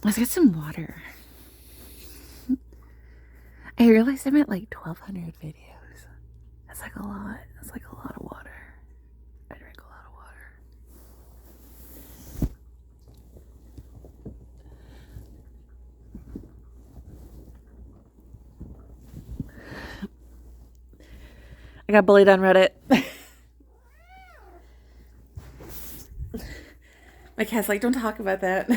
Let's get some water. I realized I'm at like 1,200 videos. That's like a lot. That's like a lot of water. I drink a lot of water. I got bullied on Reddit. My cat's like, don't talk about that.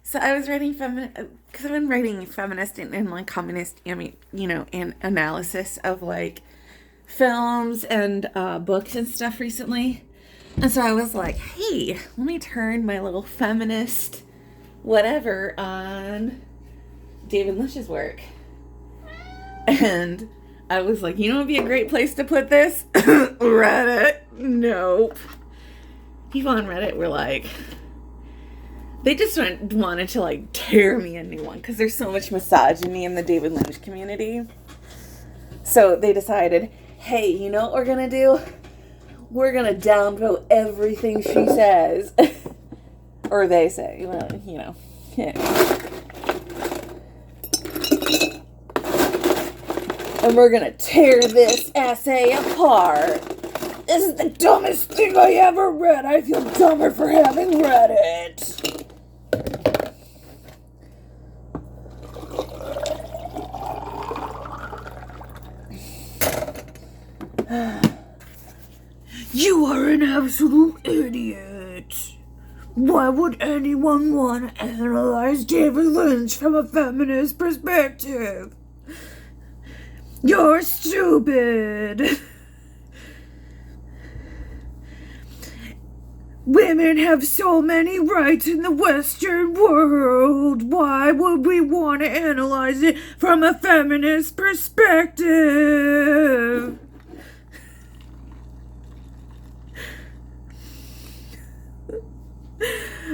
So I was writing because I've been writing feminist and like communist, and analysis of like films and books and stuff recently. And so I was like, hey, let me turn my little feminist whatever on David Lynch's work. And I was like, you know what would be a great place to put this? Reddit. Nope. People on Reddit were like, they just wanted to like tear me a new one because there's so much misogyny in the David Lynch community. So they decided, hey, you know what we're gonna do? We're gonna downvote everything she says. Or they say, well, you know. And we're gonna tear this essay apart. This is the dumbest thing I ever read. I feel dumber for having read it. You are an absolute idiot. Why would anyone want to analyze David Lynch from a feminist perspective? You're stupid. Women have so many rights in the Western world. Why would we want to analyze it from a feminist perspective?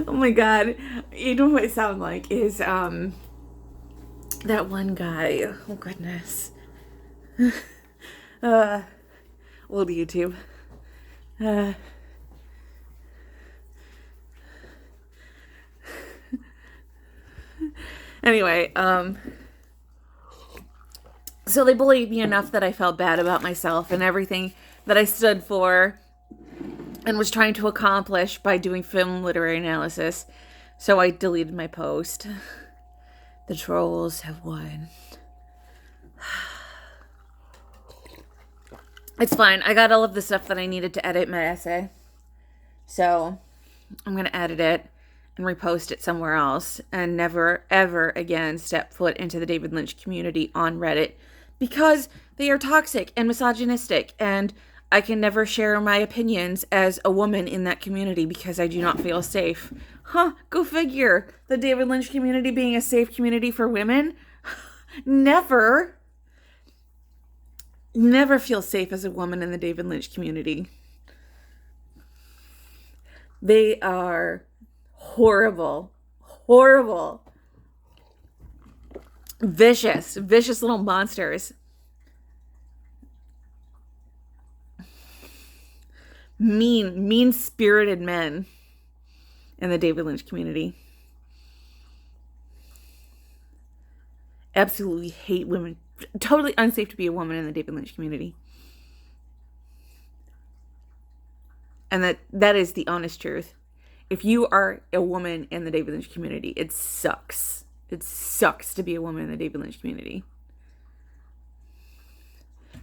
Oh my god. You know what I sound like is that one guy. Oh goodness. Old YouTube. Anyway, so they bullied me enough that I felt bad about myself and everything that I stood for and was trying to accomplish by doing film literary analysis. So I deleted my post. The trolls have won. It's fine. I got all of the stuff that I needed to edit my essay. So I'm going to edit it and repost it somewhere else and never, ever again step foot into the David Lynch community on Reddit because they are toxic and misogynistic, and I can never share my opinions as a woman in that community because I do not feel safe. Go figure. The David Lynch community being a safe community for women? Never. Never feel safe as a woman in the David Lynch community. They are horrible, vicious little monsters. Mean-spirited men in the David Lynch community. Absolutely hate women. Totally unsafe to be a woman in the David Lynch community. And that is the honest truth. If you are a woman in the David Lynch community, it sucks. It sucks to be a woman in the David Lynch community.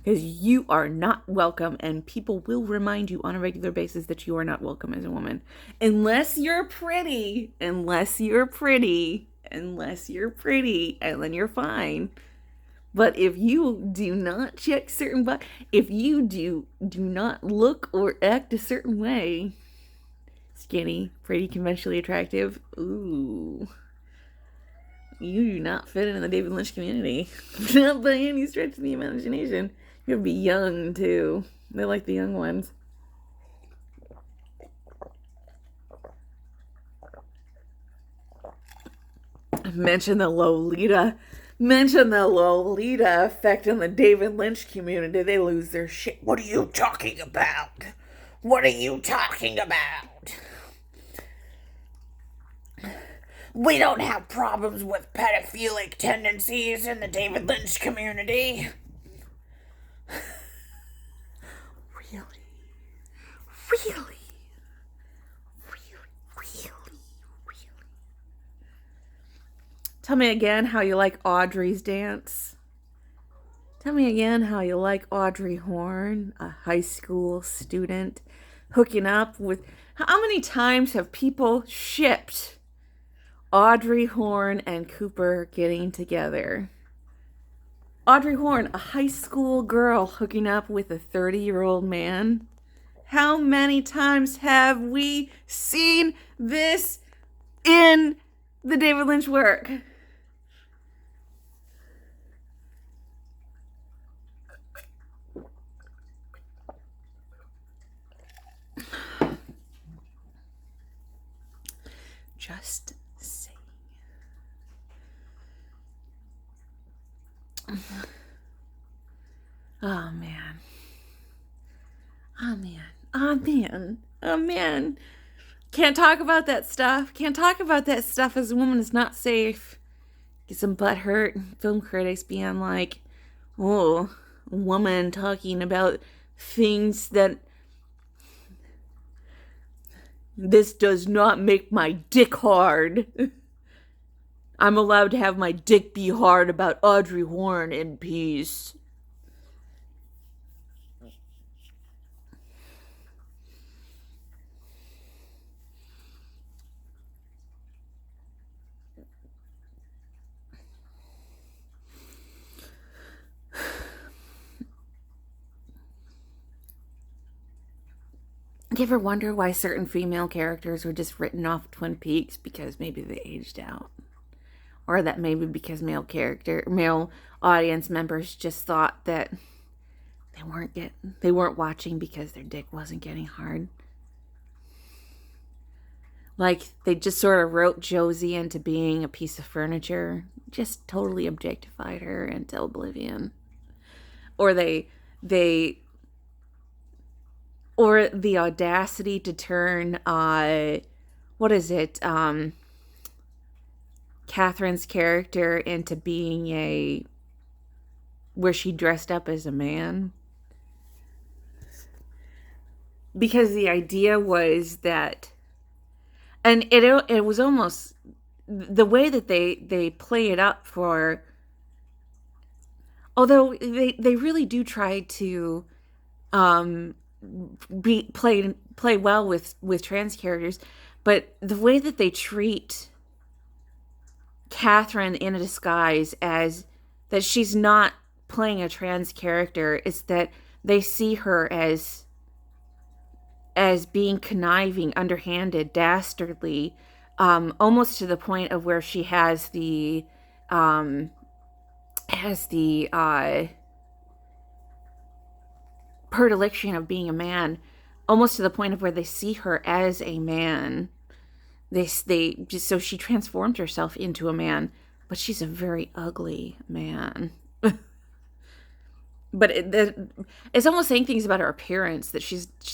Because you are not welcome, and people will remind you on a regular basis that you are not welcome as a woman. Unless you're pretty, and then you're fine. But if you do not check certain boxes, if you do not look or act a certain way, skinny, pretty, conventionally attractive, ooh, you do not fit in the David Lynch community. Not by any stretch of the imagination. You have to be young, too. They like the young ones. Mention the Lolita effect in the David Lynch community. They lose their shit. What are you talking about? We don't have problems with pedophilic tendencies in the David Lynch community. Really? Really? Tell me again how you like Audrey's dance. Tell me again how you like Audrey Horne, a high school student, hooking up with... How many times have people shipped Audrey Horne and Cooper getting together? Audrey Horne, a high school girl hooking up with a 30-year-old man. How many times have we seen this in the David Lynch work? Just saying. Oh man. Oh man. Oh man. Oh man. Can't talk about that stuff. Can't talk about that stuff as a woman is not safe. Get some butthurt film critics being like, oh, a woman talking about things that... This does not make my dick hard. I'm allowed to have my dick be hard about Audrey Horne in peace. Do you ever wonder why certain female characters were just written off Twin Peaks because maybe they aged out? Or that maybe because male audience members just thought that they weren't watching because their dick wasn't getting hard. Like they just sort of wrote Josie into being a piece of furniture, just totally objectified her into oblivion. Or or the audacity to turn Catherine's character into being where she dressed up as a man. Because the idea was that, and it was almost the way that they play it up for, although they really do try to play well with trans characters, but the way that they treat Catherine in a disguise as that she's not playing a trans character is that they see her as being conniving, underhanded, dastardly, almost to the point of where she has the predilection of being a man, almost to the point of where they see her as a man. So she transformed herself into a man, but she's a very ugly man. But it's almost saying things about her appearance that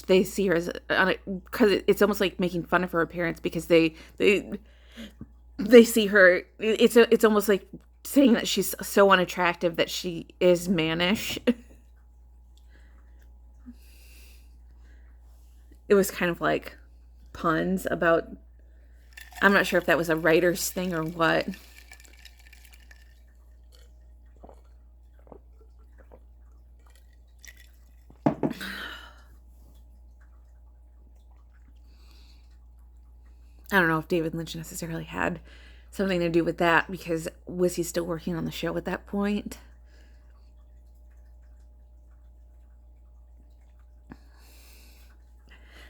they see her as because it's almost like making fun of her appearance because they see her. It's almost like saying that she's so unattractive that she is mannish. It was kind of like puns about. I'm not sure if that was a writer's thing or what. I don't know if David Lynch necessarily had something to do with that, because was he still working on the show at that point?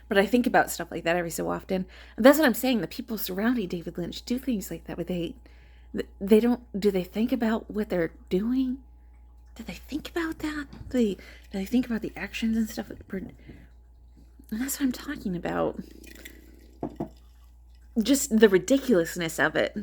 But I think about stuff like that every so often. And that's what I'm saying. The people surrounding David Lynch do things like that, but they don't. Do they think about what they're doing? Do they think about that? Do they think about the actions and stuff? And that's what I'm talking about. Just the ridiculousness of it.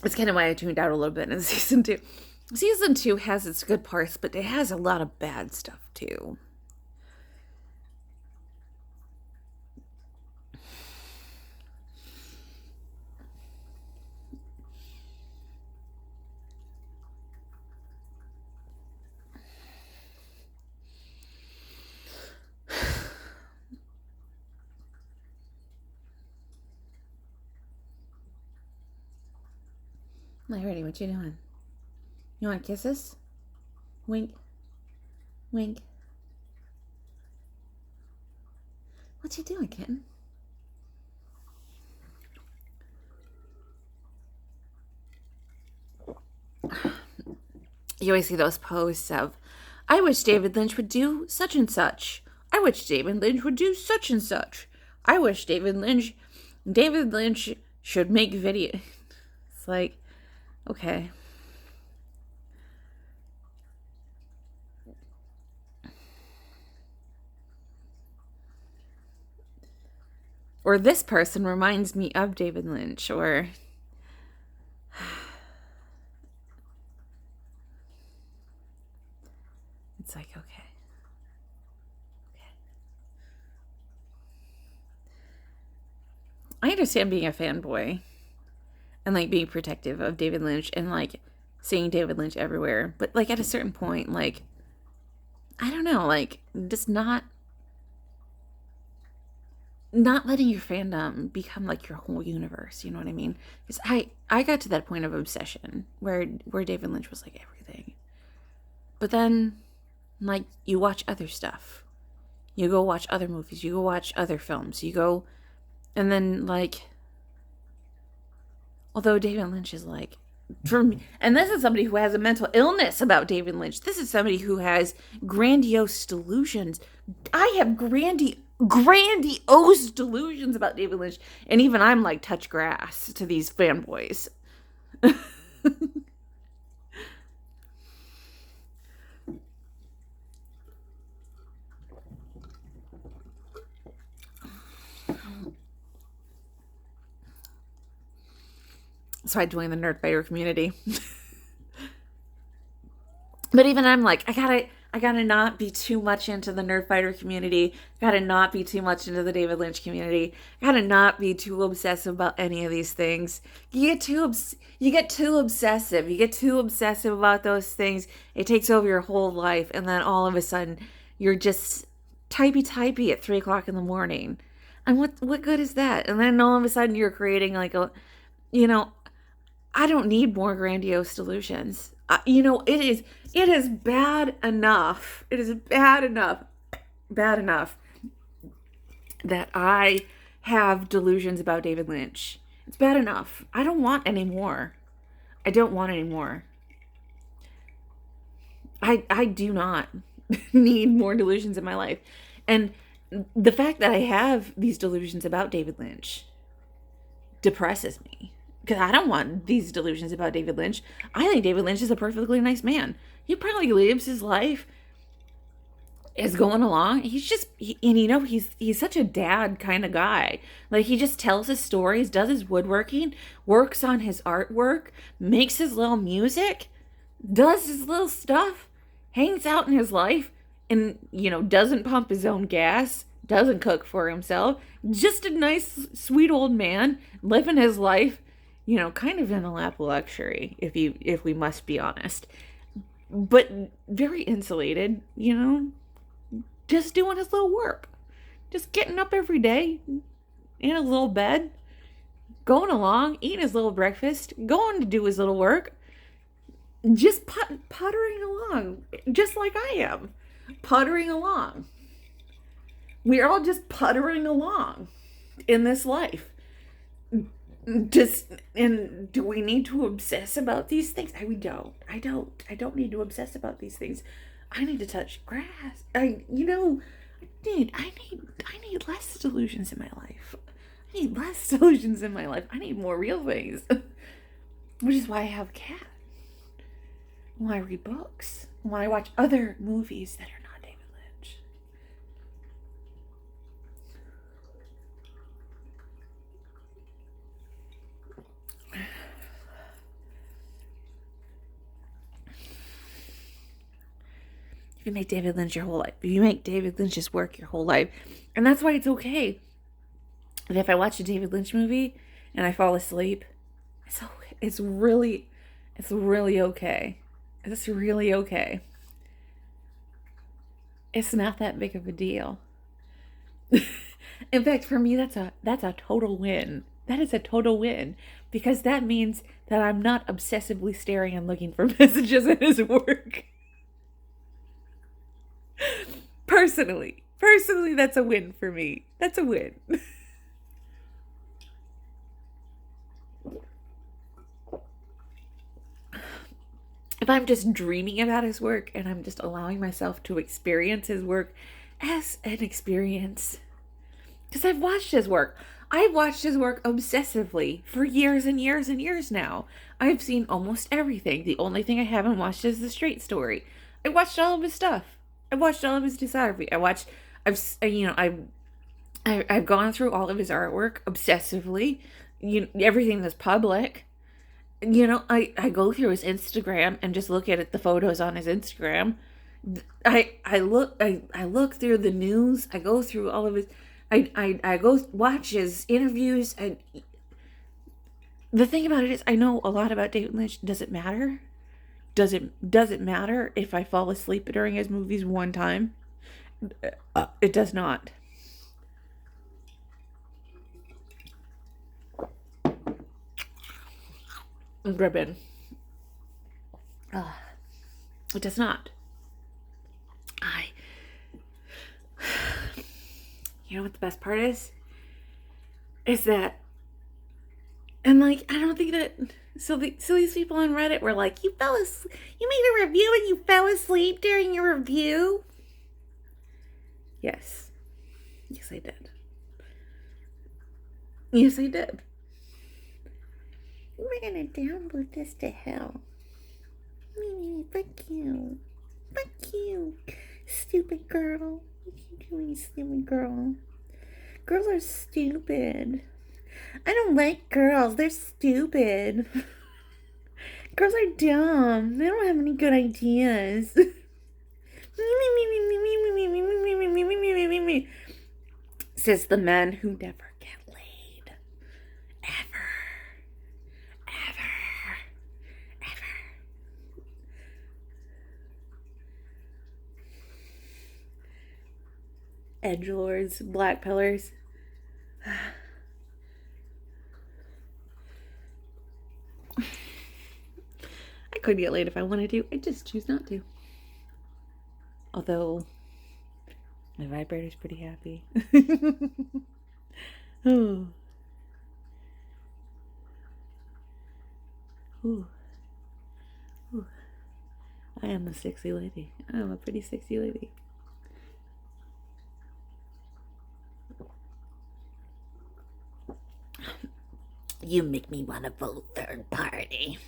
It's kind of why I tuned out a little bit in season 2. Season 2 has its good parts, but it has a lot of bad stuff too. Alrighty, what you doing? You want kisses? Wink. Wink. What you doing, kitten? You always see those posts of, I wish David Lynch would do such and such. I wish David Lynch would do such and such. I wish David Lynch should make video. It's like, okay. Or this person reminds me of David Lynch, or it's like, okay. I understand being a fanboy and like being protective of David Lynch and like seeing David Lynch everywhere. But like at a certain point, like, I don't know, like just not letting your fandom become like your whole universe. You know what I mean? Because I got to that point of obsession where David Lynch was like everything. But then like you watch other stuff. You go watch other movies. You go watch other films. You go, and then like, although David Lynch is like, for me, and this is somebody who has a mental illness about David Lynch. This is somebody who has grandiose delusions. I have grandiose delusions about David Lynch, and even I'm like touch grass to these fanboys. So I joined the Nerdfighter community. But even I'm like, I gotta not be too much into the Nerdfighter community. Gotta not be too much into the David Lynch community. Gotta not be too obsessive about any of these things. You get too obsessive. You get too obsessive about those things. It takes over your whole life, and then all of a sudden, you're just typey at 3 o'clock in the morning. And what good is that? And then all of a sudden, you're creating like a, I don't need more grandiose delusions. It is bad enough. It is bad enough that I have delusions about David Lynch. It's bad enough. I don't want any more. I don't want any more. I do not need more delusions in my life. And the fact that I have these delusions about David Lynch depresses me. Because I don't want these delusions about David Lynch. I think David Lynch is a perfectly nice man. He probably lives his life as going along. He's such a dad kind of guy. Like, he just tells his stories, does his woodworking, works on his artwork, makes his little music, does his little stuff, hangs out in his life, and, doesn't pump his own gas, doesn't cook for himself. Just a nice, sweet old man living his life. Kind of in a lap of luxury, if we must be honest. But very insulated, just doing his little work. Just getting up every day in a little bed, going along, eating his little breakfast, going to do his little work, just puttering along, just like I am, puttering along. We're all just puttering along in this life. And do we need to obsess about these things? I don't need to obsess about these things. I need to touch grass. I need less delusions in my life. I need more real things. Which is why I have a cat. Why I read books. Why I watch other movies that are not David Lynch. you make David Lynch your whole life. You make David Lynch's work your whole life. And that's why it's okay that if I watch a David Lynch movie and I fall asleep, it's really okay. It's really okay. It's not that big of a deal. In fact, for me, that's a total win. That is a total win, because that means that I'm not obsessively staring and looking for messages in his work. Personally, that's a win for me. That's a win. If I'm just dreaming about his work and I'm just allowing myself to experience his work as an experience, because I've watched his work. I've watched his work obsessively for years and years and years now. I've seen almost everything. The only thing I haven't watched is The Straight Story. I watched all of his stuff. I watched all of his discography. I've gone through all of his artwork obsessively. Everything that's public. I go through his Instagram and just look at the photos on his Instagram. I look through the news. I go through all of his. I go watch his interviews, and the thing about it is, I know a lot about David Lynch. Does it matter? Does it matter if I fall asleep during his movies one time? It does not. Ribbon. It does not. You know what the best part is? Is that, and I don't think that, so these people on Reddit were like, you made a review and you fell asleep during your review? Yes, I did. Yes, I did. We're gonna download this to hell. Fuck you. Fuck you, stupid girl. What are you doing, stupid girl? Girls are stupid. I don't like girls. They're stupid. Girls are dumb. They don't have any good ideas. Says the man who never get laid. Ever. Edgelords, black pillars. I could get laid if I wanted to. I just choose not to. Although my vibrator's pretty happy. Oh. Ooh. Ooh. I am a sexy lady. I am a pretty sexy lady. You make me want to vote third party.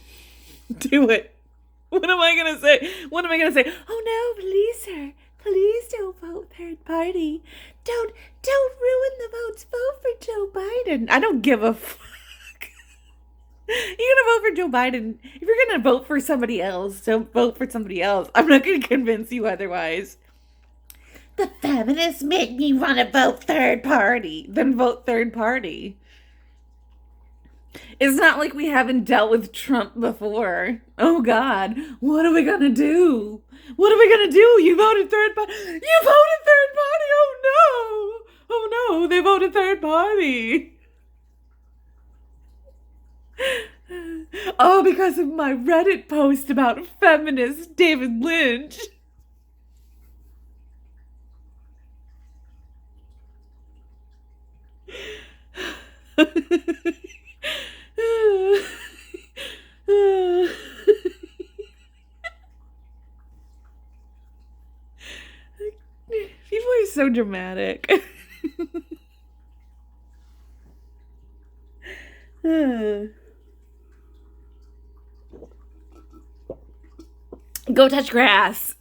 Do it. What am I going to say? Oh no, please, sir. Please don't vote third party. Don't ruin the votes. Vote for Joe Biden. I don't give a fuck. You're going to vote for Joe Biden. If you're going to vote for somebody else, don't vote for somebody else. I'm not going to convince you otherwise. The feminists make me want to vote third party. Then vote third party. It's not like we haven't dealt with Trump before. Oh God, what are we gonna do? You voted third party. Oh no, they voted third party. Oh, because of my Reddit post about feminist David Lynch. People are so dramatic. Go touch grass.